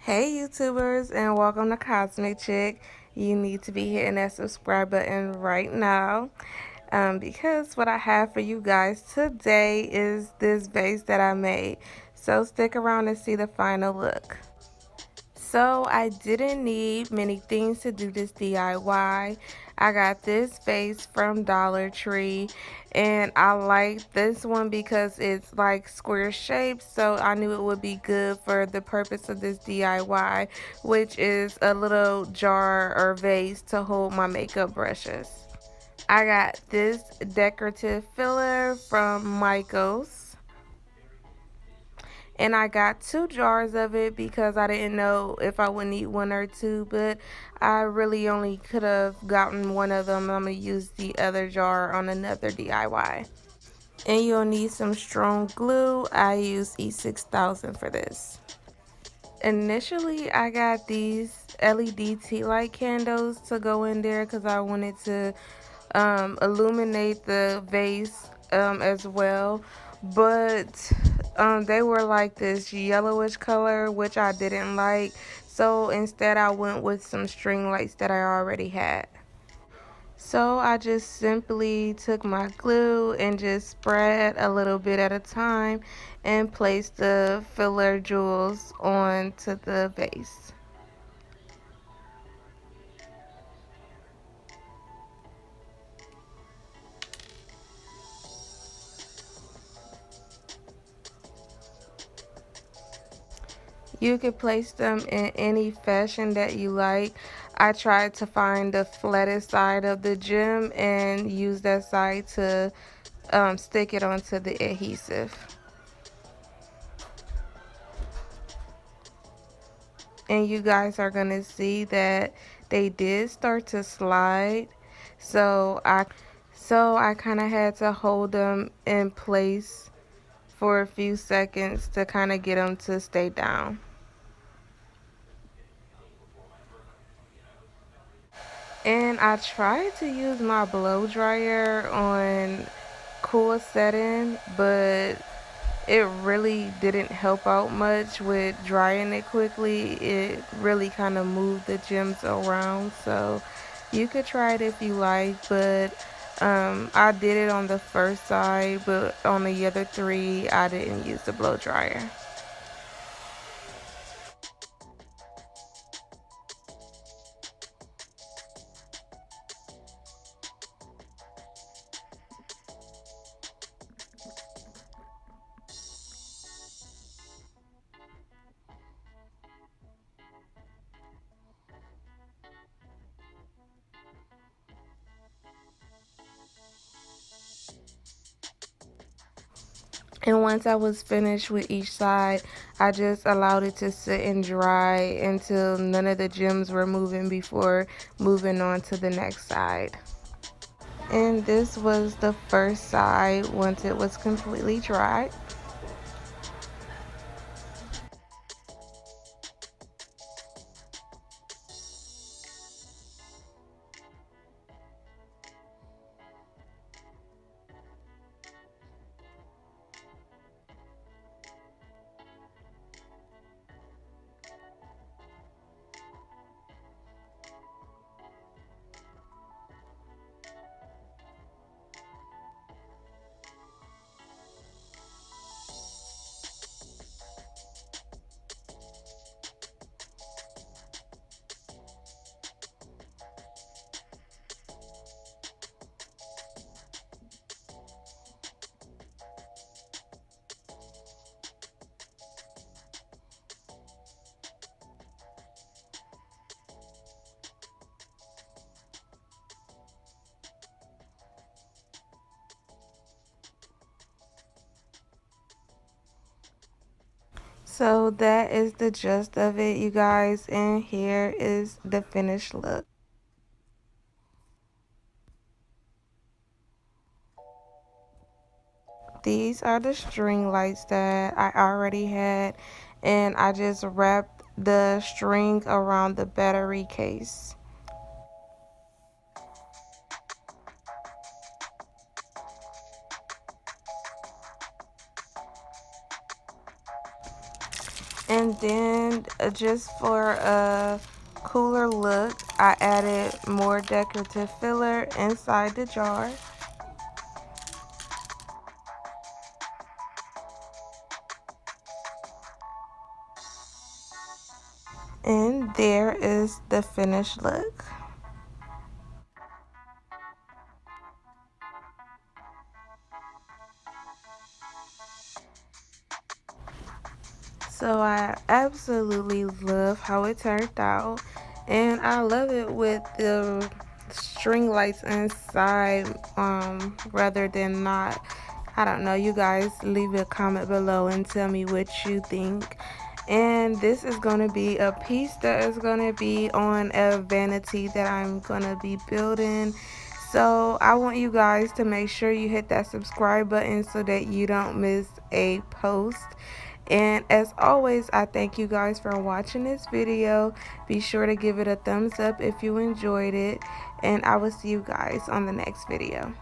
Hey YouTubers, and welcome to Cosmic Chick. You need to be hitting that subscribe button right now because what I have for you guys today is this vase that I made. So stick around and see the final look. So I didn't need many things to do this DIY. I got this vase from Dollar Tree and I like this one because it's like square shaped, so I knew it would be good for the purpose of this DIY, which is a little jar or vase to hold my makeup brushes. I got this decorative filler from Michaels. And I got 2 jars of it because I didn't know if I would need one or two, but I really only could have gotten one of them. I'm going to use the other jar on another DIY. And you'll need some strong glue. I use E6000 for this. Initially, I got these LED tea light candles to go in there because I wanted to illuminate the vase as well, but they were like this yellowish color, which I didn't like, so instead I went with some string lights that I already had. So I just simply took my glue and just spread a little bit at a time and placed the filler jewels onto the vase. You could place them in any fashion that you like. I tried to find the flattest side of the gem and use that side to stick it onto the adhesive. And you guys are going to see that they did start to slide. So I kind of had to hold them in place for a few seconds to kind of get them to stay down. And I tried to use my blow dryer on cool setting, but it really didn't help out much with drying it quickly. It really kind of moved the gems around, so you could try it if you like, but I did it on the first side, but on the other three I didn't use the blow dryer. And once I was finished with each side, I just allowed it to sit and dry until none of the gems were moving before moving on to the next side. And this was the first side once it was completely dry. So that is the gist of it, you guys, and here is the finished look. These are the string lights that I already had, and I just wrapped the string around the battery case. And then just for a cooler look, I added more decorative filler inside the jar. And there is the finished look. So I absolutely love how it turned out, and I love it with the string lights inside rather than not. I don't know, you guys leave a comment below and tell me what you think. And this is going to be a piece that is going to be on a vanity that I'm going to be building. So I want you guys to make sure you hit that subscribe button so that you don't miss a post. And as always, I thank you guys for watching this video. Be sure to give it a thumbs up if you enjoyed it, and I will see you guys on the next video.